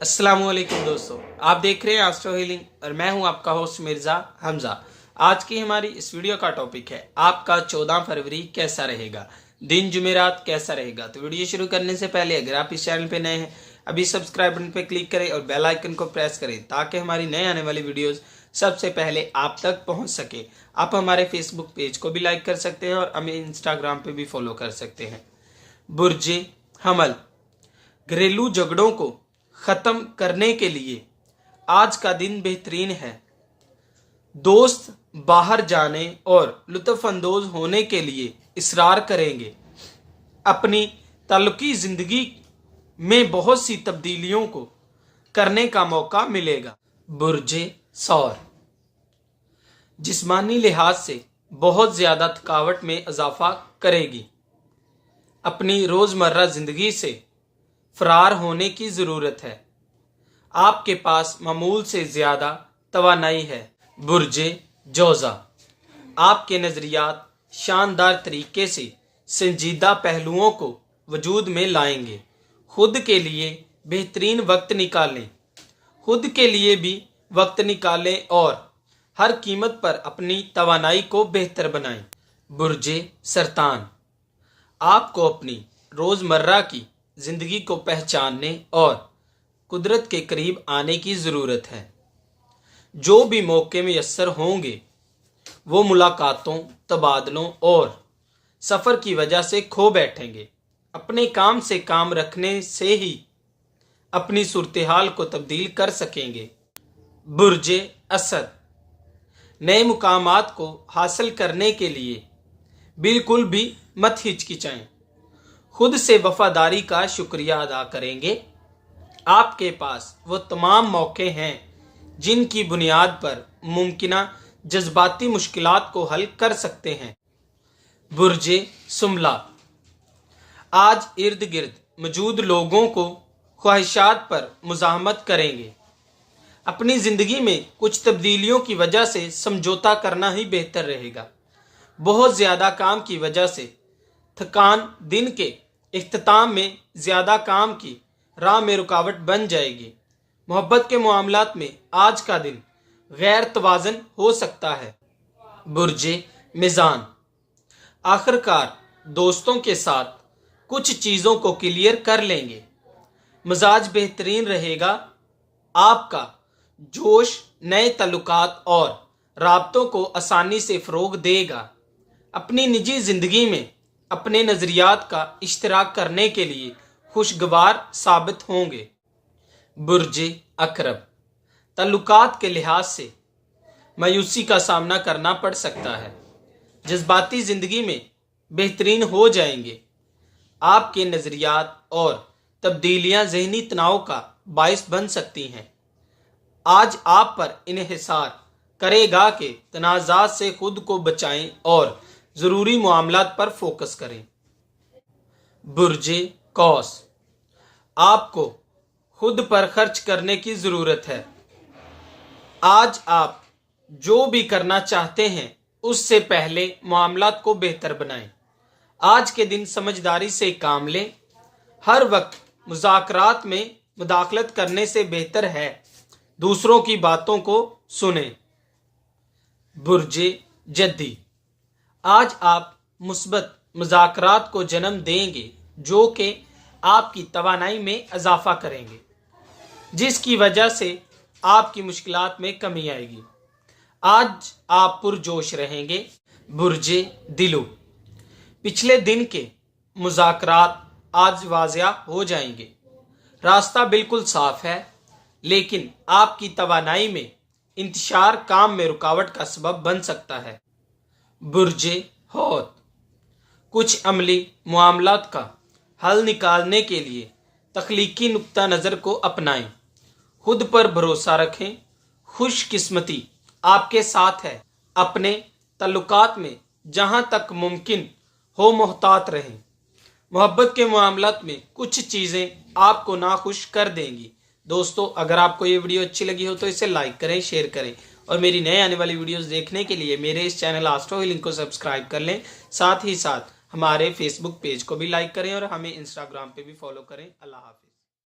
अस्सलामुअलैकुम दोस्तों, आप देख रहे हैं एस्ट्रो हीलिंग और मैं हूं आपका होस्ट मिर्ज़ा हमजा। आज की हमारी इस वीडियो का टॉपिक है आपका 14 फरवरी कैसा रहेगा, दिन जुमेरात कैसा रहेगा। तो वीडियो शुरू करने से पहले अगर आप इस चैनल पे नए हैं अभी सब्सक्राइब बटन पे क्लिक करें और बेल आइकन को प्रेस करें ताकि हमारी नए आने वाली वीडियोज़ सबसे पहले आप तक पहुँच सके। आप हमारे फेसबुक पेज को भी लाइक कर सकते हैं और हमें इंस्टाग्राम पर भी फॉलो कर सकते हैं। बुर्जे हमल, घरेलू झगड़ों को खत्म करने के लिए आज का दिन बेहतरीन है। दोस्त बाहर जाने और लुत्फअंदोज होने के लिए इसरार करेंगे। अपनी ताल्लुकी जिंदगी में बहुत सी तब्दीलियों को करने का मौका मिलेगा। बुर्जे सौर, जिस्मानी लिहाज से बहुत ज्यादा थकावट में इजाफा करेगी। अपनी रोजमर्रा जिंदगी से फरार होने की ज़रूरत है। आपके पास मामूल से ज़्यादा तवानाई है। बुर्जे जोज़ा, आपके नज़रियात शानदार तरीके से संजीदा पहलुओं को वजूद में लाएंगे। खुद के लिए बेहतरीन वक्त निकालें। खुद के लिए भी वक्त निकालें और हर कीमत पर अपनी तवानाई को बेहतर बनाएं। बुर्जे सरतान, आपको अपनी रोज़मर्रा की जिंदगी को पहचानने और कुदरत के करीब आने की ज़रूरत है। जो भी मौके मैसर होंगे वो मुलाकातों, तबादलों और सफ़र की वजह से खो बैठेंगे। अपने काम से काम रखने से ही अपनी सूरत हाल को तब्दील कर सकेंगे। बुर्जे असद, नए मुकामात को हासिल करने के लिए बिल्कुल भी मत हिचकिचाएं। खुद से वफादारी का शुक्रिया अदा करेंगे। आपके पास वो तमाम मौके हैं जिनकी बुनियाद पर मुमकिना जज्बाती मुश्किलात को हल कर सकते हैं। बुर्जे सुमला, आज इर्द गिर्द मौजूद लोगों को ख्वाहिशात पर मुज़ाहमत करेंगे। अपनी ज़िंदगी में कुछ तब्दीलियों की वजह से समझौता करना ही बेहतर रहेगा। बहुत ज़्यादा काम की वजह से थकान दिन के इख्तिताम में ज़्यादा काम की राह में रुकावट बन जाएगी। मोहब्बत के मामलात में आज का दिन गैर तवाज़न हो सकता है। बुर्जे मीज़ान, आखिरकार दोस्तों के साथ कुछ चीज़ों को क्लियर कर लेंगे। मिजाज बेहतरीन रहेगा। आपका जोश नए तल्लुकात और राब्तों को आसानी से फ़रोग देगा। अपनी निजी ज़िंदगी में अपने नज़रियात का इश्तराक करने के लिए खुशगवार साबित होंगे। बुर्जे अकरब, तल्लुकात के लिहाज से मायूसी का सामना करना पड़ सकता है। जज्बाती ज़िंदगी में बेहतरीन हो जाएंगे। आपके नज़रियात और तब्दीलियां जहनी तनाव का बायस बन सकती हैं। आज आप पर इन्हिसार करेगा कि तनाज़ात से खुद को बचाएं और ज़रूरी मामलात पर फोकस करें। बुर्जे कौस, आपको खुद पर खर्च करने की ज़रूरत है। आज आप जो भी करना चाहते हैं उससे पहले मामलात को बेहतर बनाएं। आज के दिन समझदारी से काम लें। हर वक्त मुज़ाकरात में मुदाखलत करने से बेहतर है दूसरों की बातों को सुनें। बुर्जे जद्दी, आज आप मुस्बत मुज़ाकरात को जन्म देंगे जो कि आपकी तवानाई में इजाफा करेंगे, जिसकी वजह से आपकी मुश्किलात में कमी आएगी। आज आप पुरजोश रहेंगे। बुर्जे दिलो, पिछले दिन के मुज़ाकरात आज वाज़िया हो जाएंगे। रास्ता बिल्कुल साफ है लेकिन आपकी तवानाई में इंतशार काम में रुकावट का सबब बन सकता है। बुर्जे हौत, कुछ अमली मामलात का हल निकालने के लिए तख्लीकी नुक्ता नज़र को अपनाएं। खुद पर भरोसा रखें। खुशकिस्मती आपके साथ है। अपने तल्लुकात में जहां तक मुमकिन हो मोहतात रहें। मोहब्बत के मामलात में कुछ चीज़ें आपको नाखुश कर देंगी। दोस्तों, अगर आपको ये वीडियो अच्छी लगी हो तो इसे लाइक करें, शेयर करें और मेरी नए आने वाली वीडियोस देखने के लिए मेरे इस चैनल एस्ट्रो हीलिंग को सब्सक्राइब कर लें। साथ ही साथ हमारे फेसबुक पेज को भी लाइक करें और हमें इंस्टाग्राम पे भी फॉलो करें। अल्लाह हाफिज़।